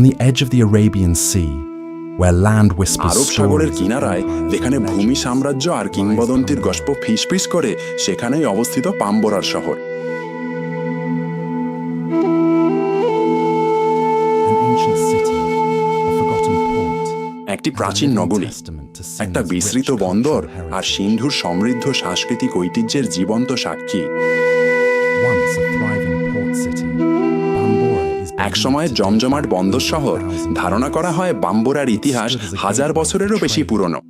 the edge of the Arabian Sea, where land whispers আরব সাগরের stories of কিনারায় empires যেখানে and ভূমি legends, সাম্রাজ্য আর কিংবদন্তির গল্প ফিসফিস করে, সেখানেই অবস্থিত পাম্বোরার শহর। an ancient city, a forgotten port, একটি প্রাচীন নগরী, একটা বিস্তৃত বন্দর আর সিন্ধুর সমৃদ্ধ সাংস্কৃতিক ঐতিহ্যের জীবন্ত সাক্ষী। Once a thriving port city, Bambora is এক সময়ের জমজমাট বন্দর শহর, ধারণা করা হয় বাম্বোরার ইতিহাস হাজার বছরেরও বেশি পুরনো।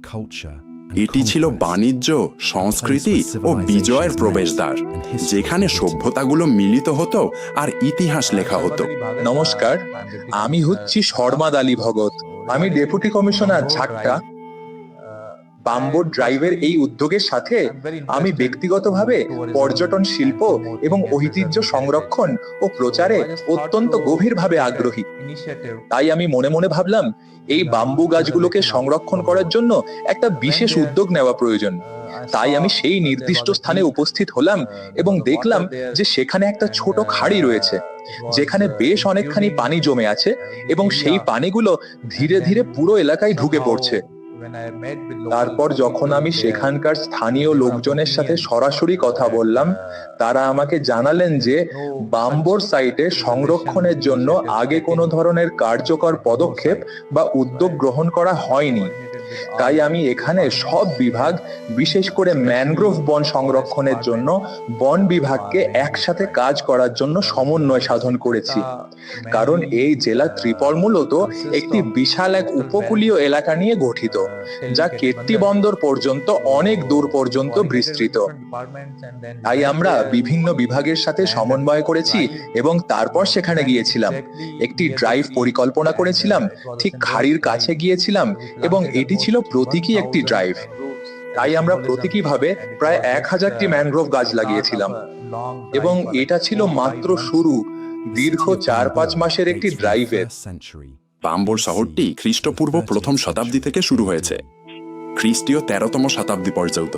এটি ছিল বাণিজ্য, সংস্কৃতি ও বিজয়ের প্রবেশদ্বার, যেখানে সভ্যতাগুলো মিলিত হতো আর ইতিহাস লেখা হতো। নমস্কার, আমি হচ্ছি শর্মাদ আলী ভগত। আমি ডেপুটি কমিশনার ঝাকটা। বাম্বোর ড্রাইভের এই উদ্যোগের সাথে আমি ব্যক্তিগতভাবে পর্যটন শিল্প এবং ঐতিহ্য সংরক্ষণ ও প্রচারে অত্যন্ত গভীরভাবে আগ্রহী। তাই আমি মনে মনে ভাবলাম, এই বাম্বু গাছগুলোকে সংরক্ষণ করার জন্য একটা বিশেষ উদ্যোগ নেওয়া প্রয়োজন। তাই আমি সেই নির্দিষ্ট স্থানে উপস্থিত হলাম এবং দেখলাম যে সেখানে একটা ছোট খাড়ি রয়েছে, যেখানে বেশ অনেকখানি পানি জমে আছে এবং সেই পানিগুলো ধীরে ধীরে পুরো এলাকায় ঢুকে পড়ছে। তারপর যখন আমি সেখানকার স্থানীয় লোকজনের সাথে সরাসরি কথা বললাম, তারা আমাকে জানালেন যে বাম্বোর সাইটে সংরক্ষণের জন্য আগে কোনো ধরনের কার্যকর পদক্ষেপ বা উদ্যোগ গ্রহণ করা হয়নি। তাই আমি এখানে সব বিভাগ, বিশেষ করে ম্যানগ্রোভ বন সংরক্ষণের জন্য বন বিভাগকে একসাথে কাজ করার জন্য সমন্বয় সাধন করেছি। কারণ এই জেলা ত্রিপল মূলত একটি বিশাল এক উপকূলীয় এলাকা নিয়ে গঠিত, যা কেট্টি বন্দর পর্যন্ত অনেক দূর পর্যন্ত বিস্তৃত। তাই আমরা বিভিন্ন বিভাগের সাথে সমন্বয় করেছি এবং তারপর সেখানে গিয়েছিলাম, একটি ড্রাইভ পরিকল্পনা করেছিলাম, ঠিক খাড়ির কাছে গিয়েছিলাম এবং এটি ছিল প্রতীকী একটি ড্রাইভ। তাই আমরা প্রতীকীভাবে প্রায় 1000টি ম্যানগ্রোভ গাছ লাগিয়েছিলাম এবং এটা ছিল মাত্র শুরু দীর্ঘ 4-5 মাসের একটি ড্রাইভের। বাম্বোর শহরটি খ্রিস্টপূর্ব প্রথম শতাব্দী থেকে শুরু হয়েছে, খ্রিস্টীয় 13তম শতাব্দী পর্যন্ত।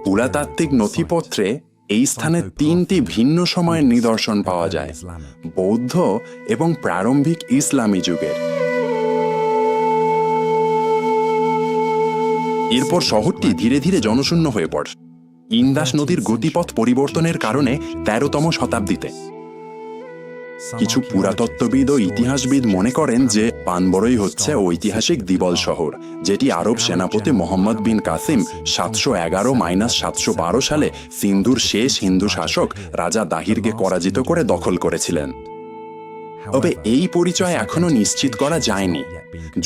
পুরাতাত্ত্বিক নথিপত্রে এই স্থানে 3টি ভিন্ন সময়ের নিদর্শন পাওয়া যায়, বৌদ্ধ এবং প্রারম্ভিক ইসলামী যুগের। এরপর শহরটি ধীরে ধীরে জনশূন্য হয়ে পড়ে ইন্দাস নদীর গতিপথ পরিবর্তনের কারণে 13তম শতাব্দীতে। কিছু পুরাতত্ত্ববিদ ও ইতিহাসবিদ মনে করেন যে পানবরই হচ্ছে ঐতিহাসিক দিবল শহর, যেটি আরব সেনাপতি মোহাম্মদ বিন কাসিম 711-712 সালে সিন্ধুর শেষ হিন্দু শাসক রাজা দাহিরকে পরাজিত করে দখল করেছিলেন। তবে এই পরিচয় এখনো নিশ্চিত করা যায়নি,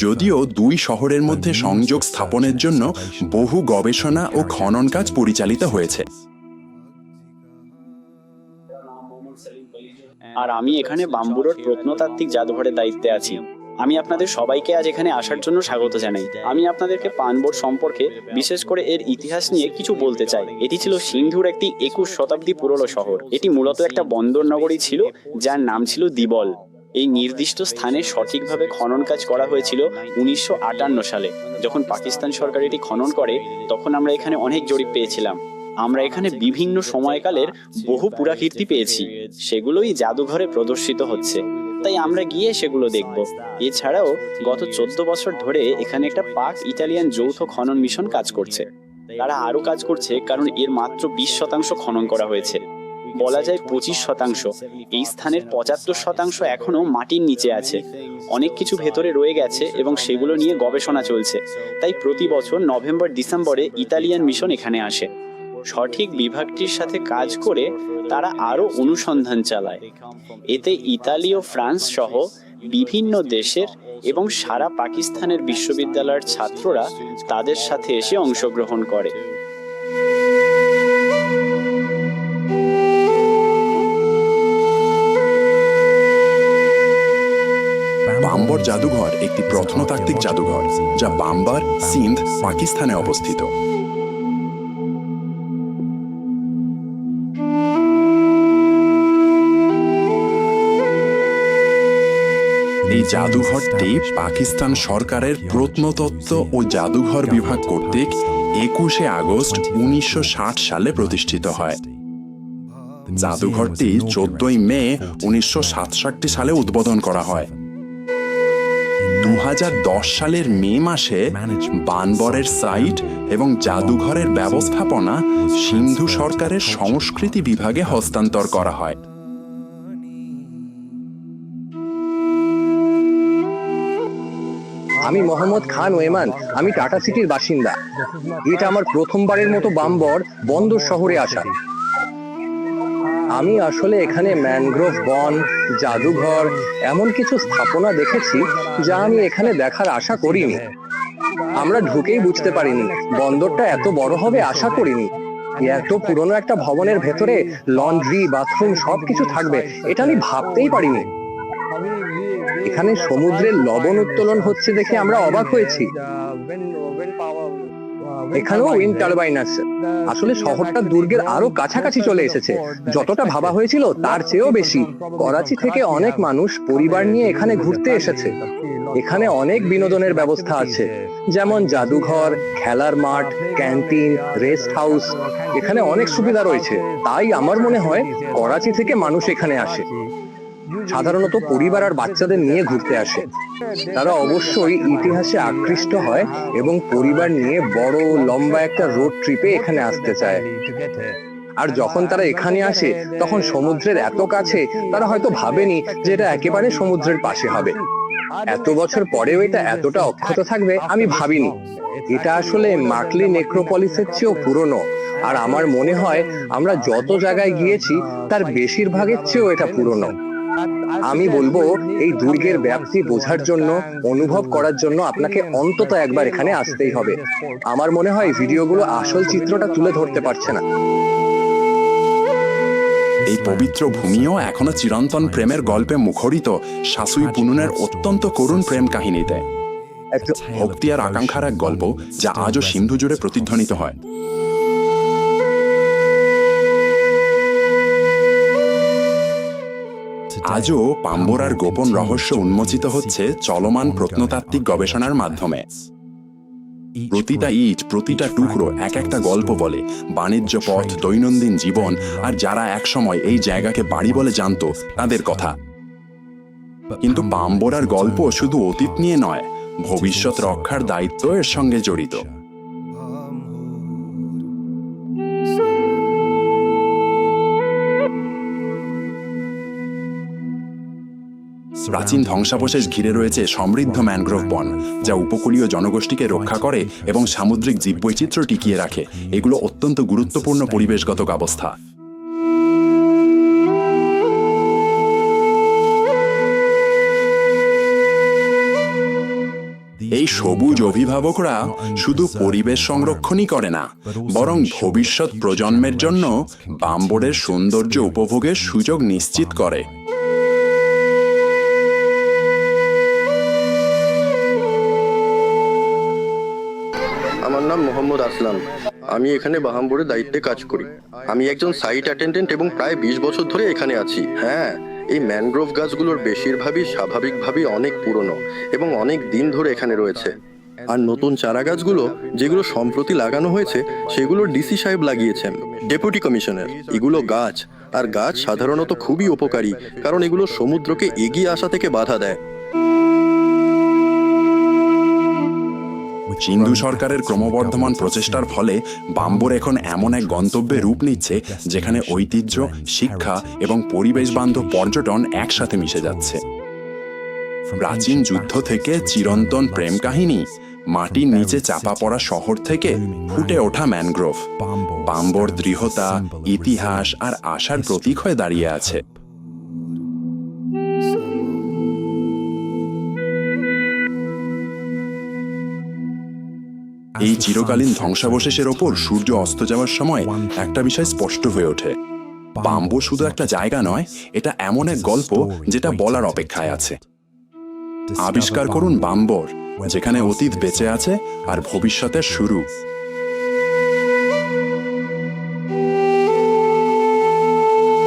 যদিও দুই শহরের মধ্যে সংযোগ স্থাপনের জন্য বহু গবেষণা ও খনন কাজ পরিচালিত হয়েছে। আর আমি এখানে বাম্বুরোর প্রত্নতাত্ত্বিক জাদুঘরের দায়িত্বে আছি। আমি আপনাদের সবাইকে আজ এখানে আসার জন্য স্বাগত জানাই। আমি আপনাদেরকে পানবোর সম্পর্কে, বিশেষ করে এর ইতিহাস নিয়ে কিছু বলতে চাই। এটি ছিল সিন্ধুর একটি 21 শতাব্দী পুরনো শহর। এটি মূলত একটা বন্দর নগরী ছিল, যার নাম ছিল দিবল। এই নির্দিষ্ট স্থানে সঠিকভাবে খনন কাজ করা হয়েছিল 1958 সালে। যখন পাকিস্তান সরকার এটি খনন করে, তখন আমরা এখানে অনেক জরিপ পেয়েছিলাম। আমরা এখানে বিভিন্ন সময়কালের বহু পুরাকীর্তি পেয়েছি, সেগুলোই জাদুঘরে প্রদর্শিত হচ্ছে। তাই আমরা গিয়ে সেগুলো দেখব। এছাড়াও গত 14 বছর ধরে এখানে একটা পাক ইটালিয়ান যৌথ খনন মিশন কাজ করছে। তারা আরো কাজ করছে, কারণ এর মাত্র 20% খনন করা হয়েছে। বলা যায় 25%। এই স্থানের 75% এখনো মাটির নিচে আছে। অনেক কিছু ভেতরে রয়ে গেছে এবং সেগুলো নিয়ে গবেষণা চলছে। তাই প্রতি বছর নভেম্বর-ডিসেম্বরে ইতালিয়ান মিশন এখানে আসে। সঠিক বিভাগটির সাথে কাজ করে তারা আরো অনুসন্ধান চালায়। এতে ইতালি ও ফ্রান্স সহ বিভিন্ন দেশের এবং সারা পাকিস্তানের বিশ্ববিদ্যালয়ের ছাত্ররা তাদের সাথে এসে অংশগ্রহণ করে। বাম্বর জাদুঘর একটি প্রত্নতাত্ত্বিক জাদুঘর, যা বাম্বার, সিন্ধ, পাকিস্তানে অবস্থিত। এই জাদুঘরটি পাকিস্তান সরকারের প্রত্নতত্ত্ব ও জাদুঘর বিভাগ কর্তৃক 21শে আগস্ট 1960 সালে প্রতিষ্ঠিত হয়। জাদুঘরটি 14ই মে 1967 সালে উদ্বোধন করা হয়। 2010 সালের মে মাসে বানবরের সাইট এবং জাদুঘরের ব্যবস্থাপনা সিন্ধু সরকারের সংস্কৃতি বিভাগে হস্তান্তর করা হয়। আমি মোহাম্মদ খান ওয়েমান, আমি টাটা সিটির বাসিন্দা। এটা আমার প্রথমবারের মতো বাম্বর বন্দর শহরে আসা। আমি আসলে এখানে ম্যানগ্রোভ বন, জাদুঘর, এমন কিছু স্থাপনা দেখেছি যা আমি এখানে দেখার আশা করিনি। আমরা ঢুকেই বুঝতে পারিনি বন্দরটা এত বড় হবে, আশা করিনি। এত পুরনো একটা ভবনের ভেতরে লন্ড্রি, বাথরুম সবকিছু থাকবে এটা আমি ভাবতেই পারিনি। এখানে সমুদ্রের লবণ উত্তোলন হচ্ছে দেখে আমরা অবাক হয়েছি। এখানেও উইন্ড টারবাইন আছে। আসলে শহরটা দুর্গের আরো কাছাকাছি চলে এসেছে। যতটা ভাবা হয়েছিল তার চেয়েও বেশি। করাচি থেকে অনেক মানুষ পরিবার নিয়ে এখানে ঘুরতে এসেছে। এখানে অনেক বিনোদনের ব্যবস্থা আছে, যেমন জাদুঘর, খেলার মাঠ, ক্যান্টিন, রেস্ট হাউস। এখানে অনেক সুবিধা রয়েছে। তাই আমার মনে হয় করাচি থেকে মানুষ এখানে আসে। সাধারণত পরিবার আর বাচ্চাদের নিয়ে ঘুরতে আসে। তারা অবশ্যই ইতিহাসে আকৃষ্ট হয় এবং পরিবার নিয়ে বড় লম্বা একটা রোড ট্রিপে এখানে আসতে চায়। আর যখন তারা এখানে আসে তখন সমুদ্রের এত কাছে তারা হয়তো ভাবেনি যে এটা একেবারে সমুদ্রের পাশে হবে। এত বছর পরেও এটা এতটা অক্ষত থাকবে আমি ভাবিনি। এটা আসলে মাকলি নেক্রোপলিসের চেয়েও পুরনো। আর আমার মনে হয় আমরা যত জায়গায় গিয়েছি তার বেশিরভাগের চেয়েও এটা পুরনো। আমি বলবো এই দুর্গের ব্যাপ্তি বোঝার জন্য, অনুভব করার জন্য আপনাকে অন্তত একবার এখানে আসতেই হবে। আমার মনে হয় ভিডিওগুলো আসল চিত্রটা তুলে ধরতে পারছে না। এই পবিত্র ভূমিও এখনো চিরন্তন প্রেমের গল্পে মুখরিত শাসুই পুনুনের অত্যন্ত করুণ প্রেম কাহিনীতে। ভক্তি আর আকাঙ্ক্ষার এক গল্প যা আজও সিন্ধু জুড়ে প্রতিধ্বনিত হয়। আজও পাম্বোরার গোপন রহস্য উন্মোচিত হচ্ছে চলমান প্রত্নতাত্ত্বিক গবেষণার মাধ্যমে। প্রতিটা ইট, প্রতিটা টুকরো এক একটা গল্প বলে, বাণিজ্য পথ, দৈনন্দিন জীবন, আর যারা একসময় এই জায়গাকে বাড়ি বলে জানতো তাদের কথা। কিন্তু পাম্বোরার গল্প শুধু অতীত নিয়ে নয়, ভবিষ্যৎ রক্ষার দায়িত্ব এর সঙ্গে জড়িত। প্রাচীন ধ্বংসাবশেষ ঘিরে রয়েছে সমৃদ্ধ ম্যানগ্রোভ বন, যা উপকূলীয় জনগোষ্ঠীকে রক্ষা করে এবং সামুদ্রিক জীববৈচিত্র্য টিকিয়ে রাখে। এগুলো অত্যন্ত গুরুত্বপূর্ণ পরিবেশগত ব্যবস্থা। এই সবুজ অভিভাবকরা শুধু পরিবেশ সংরক্ষণই করে না, বরং ভবিষ্যৎ প্রজন্মের জন্য বাম্বোরের সৌন্দর্য উপভোগের সুযোগ নিশ্চিত করে। আমার নাম মোহাম্মদ আসলাম। আমি এখানে বাহাম্বরের দায়িত্বে কাজ করি। আমি একজন সাইট অ্যাটেন্ডেন্ট এবং প্রায় 20 বছর ধরে এখানে আছি। হ্যাঁ, এই ম্যানগ্রোভ গাছগুলোর বেশিরভাগই স্বাভাবিকভাবেই অনেক পুরনো এবং অনেক দিন ধরে এখানে রয়েছে। আর নতুন চারা গাছগুলো যেগুলো সম্প্রতি লাগানো হয়েছে সেগুলো ডিসি সাহেব লাগিয়েছেন, ডেপুটি কমিশনার। এগুলো গাছ, আর গাছ সাধারণত খুবই উপকারী, কারণ এগুলো সমুদ্রকে এগিয়ে আসা থেকে বাধা দেয়। সিন্ধু সরকারের ক্রমবর্ধমান প্রচেষ্টার ফলে বাম্বোর এখন এমন এক গন্তব্যে রূপ নিচ্ছে যেখানে ঐতিহ্য, শিক্ষা এবং পরিবেশ বান্ধব পর্যটন একসাথে মিশে যাচ্ছে। প্রাচীন যুদ্ধ থেকে চিরন্তন প্রেম কাহিনী, মাটির নিচে চাপা পড়া শহর থেকে ফুটে ওঠা ম্যানগ্রোভ, বাম্বোর দৃঢ়তা, ইতিহাস আর আশার প্রতীক হয়ে দাঁড়িয়ে আছে। এই চিরকালীন ধ্বংসাবশেষের ওপর সূর্য অস্ত যাওয়ার সময় একটা বিষয় স্পষ্ট হয়ে ওঠে। বাম্বো শুধু একটা জায়গা নয়, এটা এমন এক গল্প যেটা বলার অপেক্ষায় আছে। আবিষ্কার করুন বাম্বোর, যেখানে অতীত বেঁচে আছে আর ভবিষ্যতের শুরু।